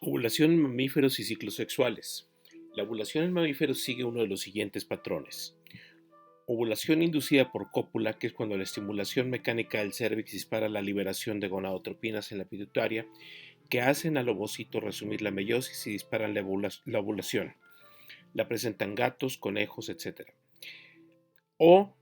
Ovulación en mamíferos y ciclos sexuales. La ovulación en mamíferos sigue uno de los siguientes patrones. Ovulación inducida por cópula, que es cuando la estimulación mecánica del cérvix dispara la liberación de gonadotropinas en la pituitaria, que hacen al ovocito resumir la meiosis y disparan la ovulación. La presentan gatos, conejos, etc. O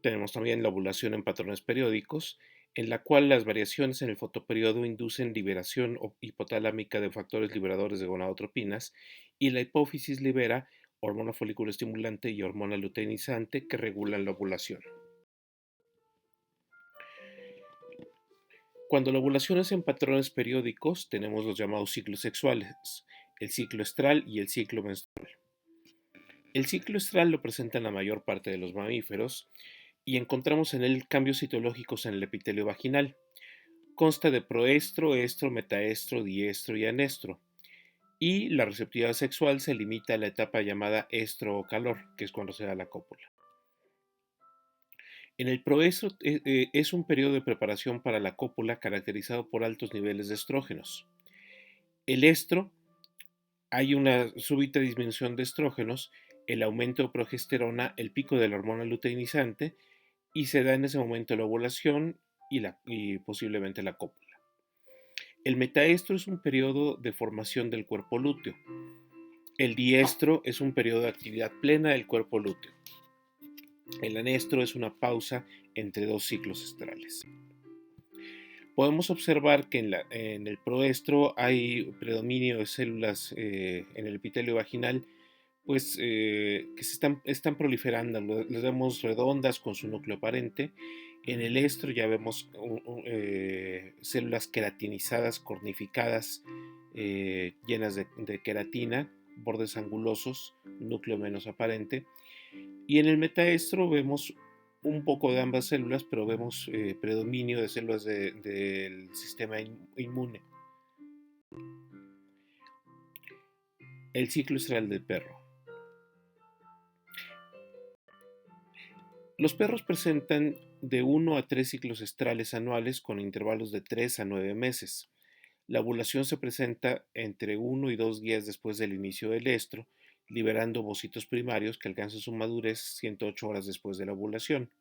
tenemos también la ovulación en patrones periódicos, en la cual las variaciones en el fotoperiodo inducen liberación hipotalámica de factores liberadores de gonadotropinas y la hipófisis libera hormona folículo estimulante y hormona luteinizante que regulan la ovulación. Cuando la ovulación es en patrones periódicos, tenemos los llamados ciclos sexuales, el ciclo estral y el ciclo menstrual. El ciclo estral lo presentan la mayor parte de los mamíferos y encontramos en él cambios citológicos en el epitelio vaginal. Consta de proestro, estro, metaestro, diestro y anestro. Y la receptividad sexual se limita a la etapa llamada estro o calor, que es cuando se da la cópula. En el proestro es un periodo de preparación para la cópula caracterizado por altos niveles de estrógenos. El estro, hay una súbita disminución de estrógenos, el aumento de progesterona, el pico de la hormona luteinizante y se da en ese momento la ovulación y posiblemente la cópula. El metaestro es un periodo de formación del cuerpo lúteo. El diestro es un periodo de actividad plena del cuerpo lúteo. El anestro es una pausa entre dos ciclos estrales. Podemos observar que en el proestro hay predominio de células en el epitelio vaginal, pues que están proliferando. Las vemos redondas con su núcleo aparente. En el estro ya vemos células queratinizadas, cornificadas, llenas de queratina, bordes angulosos, núcleo menos aparente. Y en el metaestro vemos un poco de ambas células, pero vemos predominio de células del sistema inmune. El ciclo estral del perro. Los perros presentan de 1 a 3 ciclos estrales anuales con intervalos de 3 a 9 meses. La ovulación se presenta entre 1 y 2 días después del inicio del estro, liberando ovocitos primarios que alcanzan su madurez 108 horas después de la ovulación.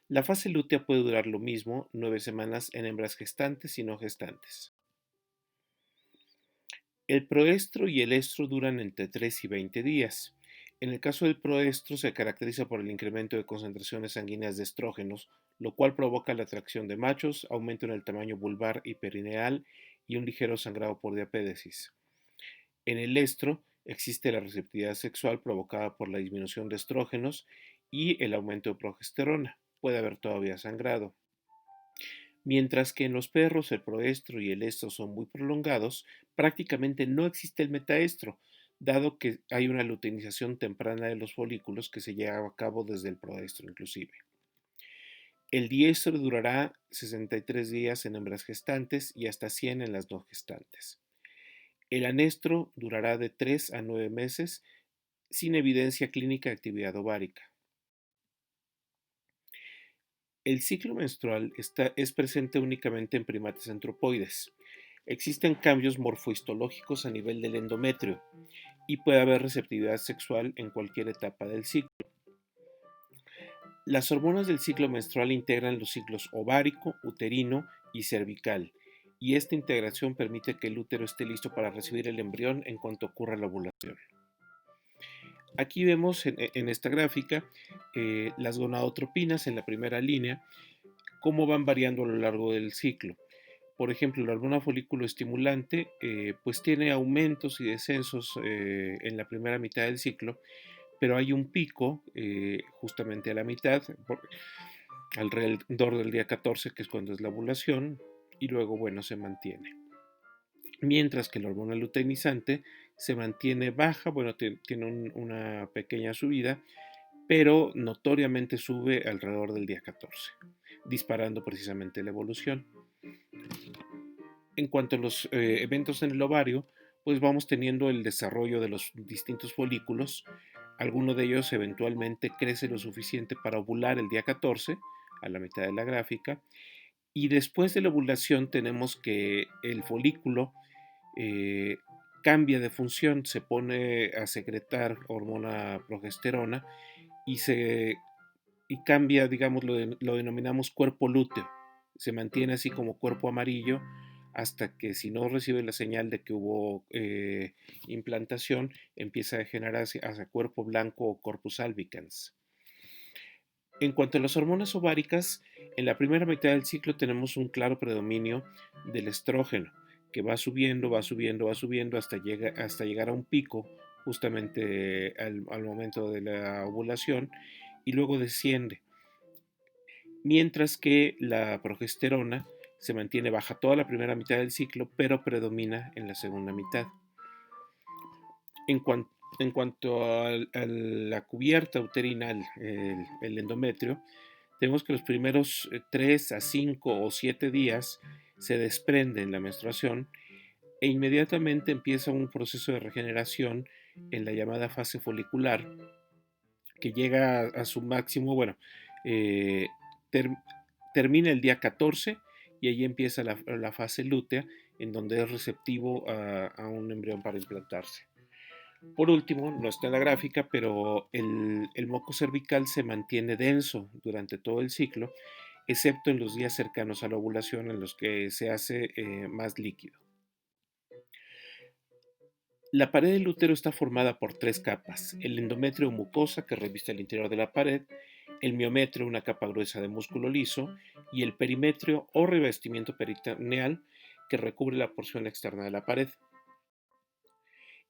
La fase lútea puede durar lo mismo, 9 semanas en hembras gestantes y no gestantes. El proestro y el estro duran entre 3 y 20 días. En el caso del proestro se caracteriza por el incremento de concentraciones sanguíneas de estrógenos, lo cual provoca la atracción de machos, aumento en el tamaño vulvar y perineal y un ligero sangrado por diapédesis. En el estro existe la receptividad sexual provocada por la disminución de estrógenos y el aumento de progesterona. Puede haber todavía sangrado. Mientras que en los perros el proestro y el estro son muy prolongados, prácticamente no existe el metaestro, dado que hay una luteinización temprana de los folículos que se lleva a cabo desde el proestro inclusive. El diestro durará 63 días en hembras gestantes y hasta 100 en las no gestantes. El anestro durará de 3 a 9 meses sin evidencia clínica de actividad ovárica. El ciclo menstrual es presente únicamente en primates antropoides. Existen cambios morfohistológicos a nivel del endometrio y puede haber receptividad sexual en cualquier etapa del ciclo. Las hormonas del ciclo menstrual integran los ciclos ovárico, uterino y cervical, y esta integración permite que el útero esté listo para recibir el embrión en cuanto ocurra la ovulación. Aquí vemos en esta gráfica las gonadotropinas en la primera línea, cómo van variando a lo largo del ciclo. Por ejemplo, la hormona folículo estimulante pues tiene aumentos y descensos en la primera mitad del ciclo, pero hay un pico justamente a la mitad, alrededor del día 14, que es cuando es la ovulación, y luego, bueno, se mantiene. Mientras que la hormona luteinizante se mantiene baja, bueno, tiene una pequeña subida, pero notoriamente sube alrededor del día 14, disparando precisamente la evolución. En cuanto a los eventos en el ovario, pues vamos teniendo el desarrollo de los distintos folículos. Alguno de ellos eventualmente crece lo suficiente para ovular el día 14, a la mitad de la gráfica, y después de la ovulación tenemos que el folículo cambia de función, se pone a secretar hormona progesterona y cambia, digamos, lo denominamos cuerpo lúteo. Se mantiene así como cuerpo amarillo hasta que, si no recibe la señal de que hubo implantación, empieza a degenerar hacia cuerpo blanco o corpus albicans. En cuanto a las hormonas ováricas, en la primera mitad del ciclo tenemos un claro predominio del estrógeno, que va subiendo, va subiendo, va subiendo hasta llegar a un pico justamente al momento de la ovulación, y luego desciende, mientras que la progesterona se mantiene baja toda la primera mitad del ciclo, pero predomina en la segunda mitad. En, cuan- en cuanto a la cubierta uterina, el endometrio, tenemos que los primeros 3 a 5 o 7 días se desprende en la menstruación e inmediatamente empieza un proceso de regeneración en la llamada fase folicular, que llega a su máximo, bueno, eh, ter- termina el día 14 y ahí empieza la fase lútea, en donde es receptivo a un embrión para implantarse. Por último, no está en la gráfica, pero el moco cervical se mantiene denso durante todo el ciclo, excepto en los días cercanos a la ovulación, en los que se hace más líquido. La pared del útero está formada por tres capas: el endometrio o mucosa, que reviste el interior de la pared; el miometrio, una capa gruesa de músculo liso; y el perimetrio o revestimiento peritoneal, que recubre la porción externa de la pared.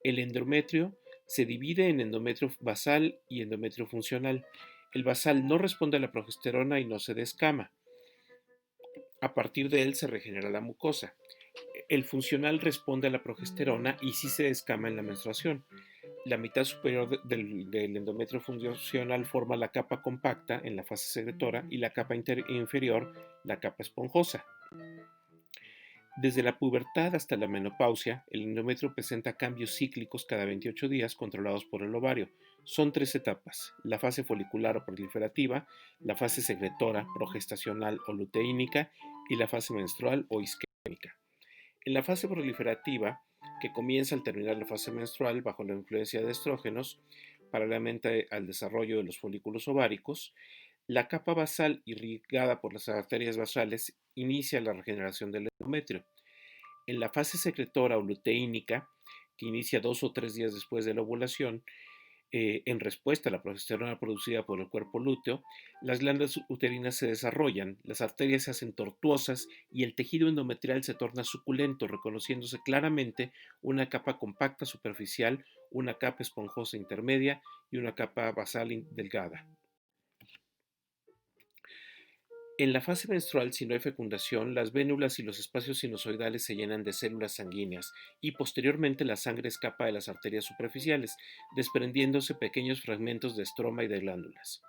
El endometrio se divide en endometrio basal y endometrio funcional. El basal no responde a la progesterona y no se descama. A partir de él se regenera la mucosa. El funcional responde a la progesterona y sí se descama en la menstruación. La mitad superior del endometrio funcional forma la capa compacta en la fase secretora, y la capa inferior la capa esponjosa. Desde la pubertad hasta la menopausia, el endometrio presenta cambios cíclicos cada 28 días controlados por el ovario. Son tres etapas: la fase folicular o proliferativa, la fase secretora, progestacional o luteínica, y la fase menstrual o isquémica. En la fase proliferativa, que comienza al terminar la fase menstrual bajo la influencia de estrógenos, paralelamente al desarrollo de los folículos ováricos, la capa basal, irrigada por las arterias basales, inicia la regeneración del endometrio. En la fase secretora o luteínica, que inicia 2 o 3 días después de la ovulación, en respuesta a la progesterona producida por el cuerpo lúteo, las glándulas uterinas se desarrollan, las arterias se hacen tortuosas y el tejido endometrial se torna suculento, reconociéndose claramente una capa compacta superficial, una capa esponjosa intermedia y una capa basal delgada. En la fase menstrual, si no hay fecundación, las vénulas y los espacios sinusoidales se llenan de células sanguíneas, y posteriormente la sangre escapa de las arterias superficiales, desprendiéndose pequeños fragmentos de estroma y de glándulas.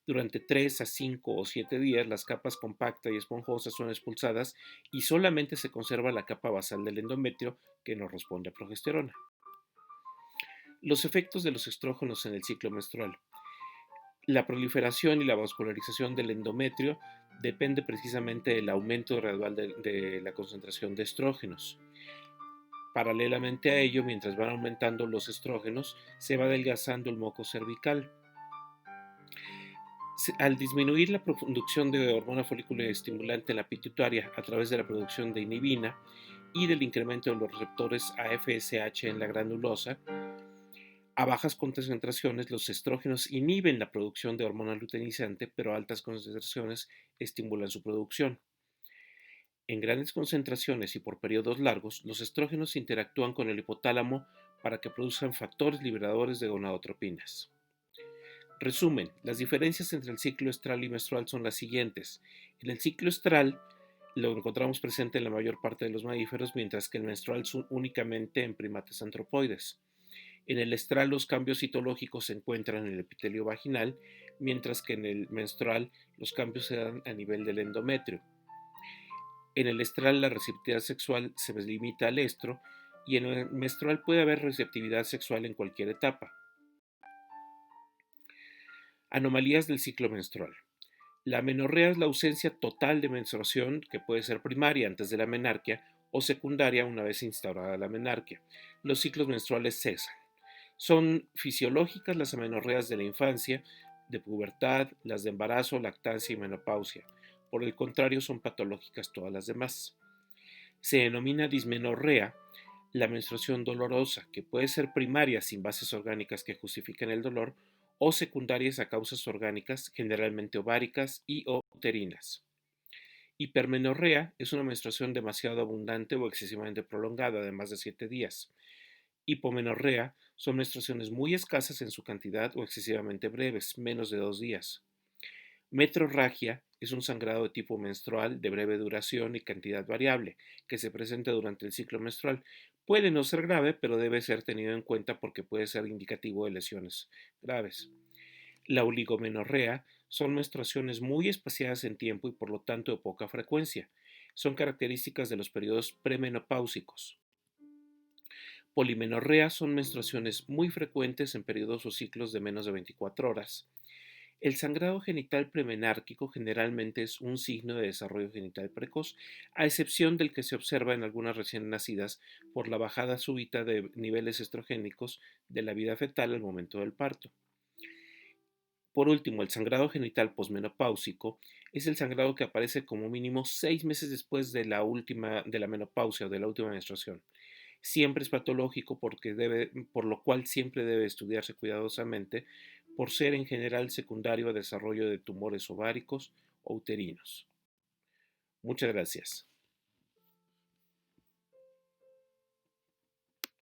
Durante 3 a 5 o 7 días, las capas compacta y esponjosas son expulsadas y solamente se conserva la capa basal del endometrio, que no responde a progesterona. Los efectos de los estrógenos en el ciclo menstrual. La proliferación y la vascularización del endometrio depende precisamente del aumento gradual de la concentración de estrógenos. Paralelamente a ello, mientras van aumentando los estrógenos, se va adelgazando el moco cervical. Al disminuir la producción de hormona folículo estimulante en la pituitaria a través de la producción de inhibina y del incremento de los receptores AFSH en la granulosa, a bajas concentraciones, los estrógenos inhiben la producción de hormona luteinizante, pero a altas concentraciones estimulan su producción. En grandes concentraciones y por periodos largos, los estrógenos interactúan con el hipotálamo para que produzcan factores liberadores de gonadotropinas. Resumen: las diferencias entre el ciclo estral y menstrual son las siguientes. En el ciclo estral lo encontramos presente en la mayor parte de los mamíferos, mientras que el menstrual son únicamente en primates antropoides. En el estral, los cambios citológicos se encuentran en el epitelio vaginal, mientras que en el menstrual los cambios se dan a nivel del endometrio. En el estral, la receptividad sexual se limita al estro, y en el menstrual puede haber receptividad sexual en cualquier etapa. Anomalías del ciclo menstrual. La amenorrea es la ausencia total de menstruación, que puede ser primaria antes de la menarquia o secundaria una vez instaurada la menarquia. Los ciclos menstruales cesan. Son fisiológicas las amenorreas de la infancia, de pubertad, las de embarazo, lactancia y menopausia. Por el contrario, son patológicas todas las demás. Se denomina dismenorrea la menstruación dolorosa, que puede ser primaria sin bases orgánicas que justifiquen el dolor o secundarias a causas orgánicas, generalmente ováricas y o uterinas. Hipermenorrea es una menstruación demasiado abundante o excesivamente prolongada, de más de 7 días. Hipomenorrea son menstruaciones muy escasas en su cantidad o excesivamente breves, menos de 2 días. Metrorragia es un sangrado de tipo menstrual de breve duración y cantidad variable, que se presenta durante el ciclo menstrual. Puede no ser grave, pero debe ser tenido en cuenta porque puede ser indicativo de lesiones graves. La oligomenorrea son menstruaciones muy espaciadas en tiempo y por lo tanto de poca frecuencia. Son características de los periodos premenopáusicos. Polimenorrea son menstruaciones muy frecuentes en periodos o ciclos de menos de 24 horas. El sangrado genital premenárquico generalmente es un signo de desarrollo genital precoz, a excepción del que se observa en algunas recién nacidas por la bajada súbita de niveles estrogénicos de la vida fetal al momento del parto. Por último, el sangrado genital posmenopáusico es el sangrado que aparece como mínimo 6 meses después de la menopausia o de la última menstruación. Siempre es patológico por lo cual siempre debe estudiarse cuidadosamente por ser en general secundario a desarrollo de tumores ováricos o uterinos. Muchas gracias.